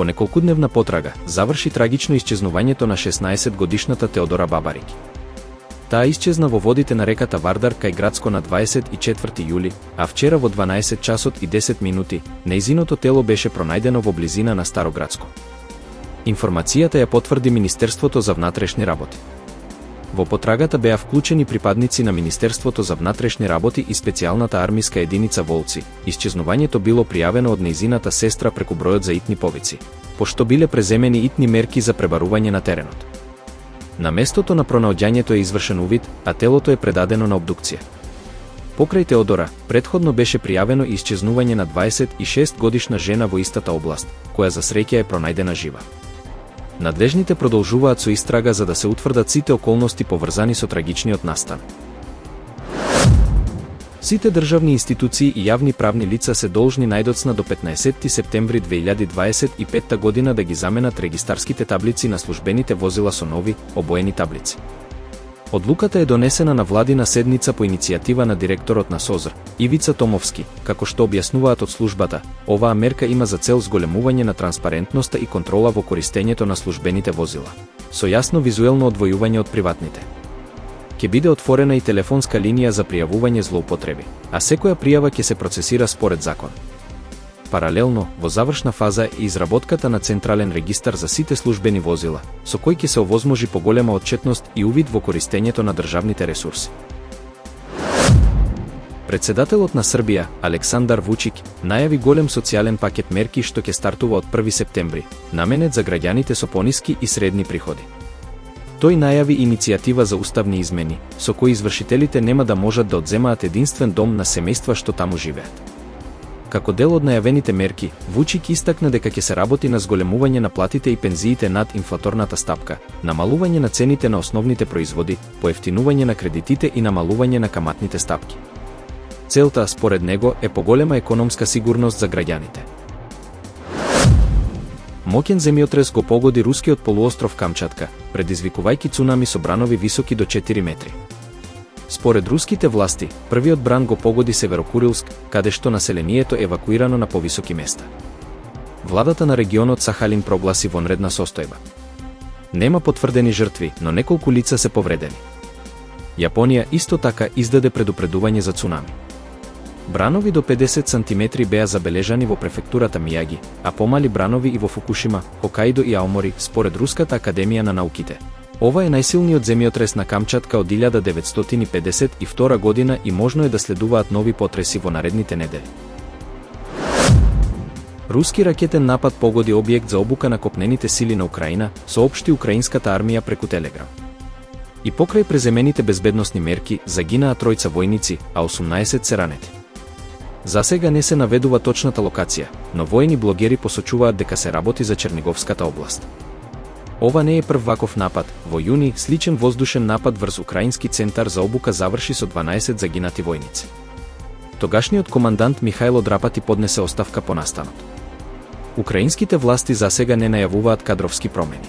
По неколкудневна потрага, заврши трагично исчезнувањето на 16-годишната Теодора Бабарики. Таа исчезна во водите на реката Вардар кај Грацко на 24 јули, а вчера во 12 часот и 10 минути, нејзиното тело беше пронајдено во близина на Староградско. Информацијата ја потврди Министерството за внатрешни работи. Во потрагата беа вклучени припадници на Министерството за внатрешни работи и специјалната армиска единица Волци. Исчезнувањето било пријавено од нејзината сестра преку бројот за итни повици, пошто биле преземени итни мерки за пребарување на теренот. На местото на пронаоѓањето е извршен увид, а телото е предадено на обдукција. Покрај Теодора, претходно беше пријавено и исчезнување на 26-годишна жена во истата област, која за среќа е пронајдена жива. Надлежните продолжуваат со истрага за да се утврдат сите околности поврзани со трагичниот настан. Сите државни институции и јавни правни лица се должни најдоцна до 15 септември 2025 година да ги заменат регистарските таблици на службените возила со нови, обоени таблици. Одлуката е донесена на владина седница по иницијатива на директорот на СОЗР, Ивица Томовски, како што објаснуваат од службата. Оваа мерка има за цел зголемување на транспарентноста и контрола во користењето на службените возила, со јасно визуелно одвојување од приватните. Ќе биде отворена и телефонска линија за пријавување злоупотреби, а секоја пријава ќе се процесира според закон. Паралелно, во завршна фаза е изработката на централен регистар за сите службени возила, со кој ќе се овозможи поголема отчетност и увид во користењето на државните ресурси. Председателот на Србија, Александар Вучик, најави голем социјален пакет мерки што ќе стартува од 1 септември, наменет за граѓаните со пониски и средни приходи. Тој најави иницијатива за уставни измени, со кои извршителите нема да можат да одземаат единствен дом на семејства што таму живеат. Како дел од најавените мерки, Вучик истакна дека ќе се работи на зголемување на платите и пензиите над инфлаторната стапка, намалување на цените на основните производи, поевтинување на кредитите и намалување на каматните стапки. Целта, според него, е поголема економска сигурност за граѓаните. Моќен земјотрес го погоди рускиот полуостров Камчатка, предизвикувајќи цунами со бранови високи до 4 метри. Според руските власти, првиот бран го погоди Северокурилск, каде што населението е евакуирано на повисоки места. Владата на регионот Сахалин прогласи вонредна состојба. Нема потврдени жртви, но неколку лица се повредени. Јапонија исто така издаде предупредување за цунами. Бранови до 50 см беа забележани во префектурата Мијаги, а помали бранови и во Фукушима, Хокаидо и Аомори, според Руската академија на науките. Ова е најсилниот земјотрес на Камчатка од 1952 година и можно е да следуваат нови потреси во наредните недели. Руски ракетен напад погоди објект за обука на копнените сили на Украина, соопшти украинската армија преку Телеграм. И покрај преземените безбедносни мерки, загинаа 3 војници, а 18 се ранети. За сега не се наведува точната локација, но воени блогери посочуваат дека се работи за Черниговската област. Ова не е прв ваков напад. Во јуни, сличен воздушен напад врз украински центар за обука заврши со 12 загинати војници. Тогашниот командант Михајло Драпати поднесе оставка по настанот. Украинските власти за сега не најавуваат кадровски промени.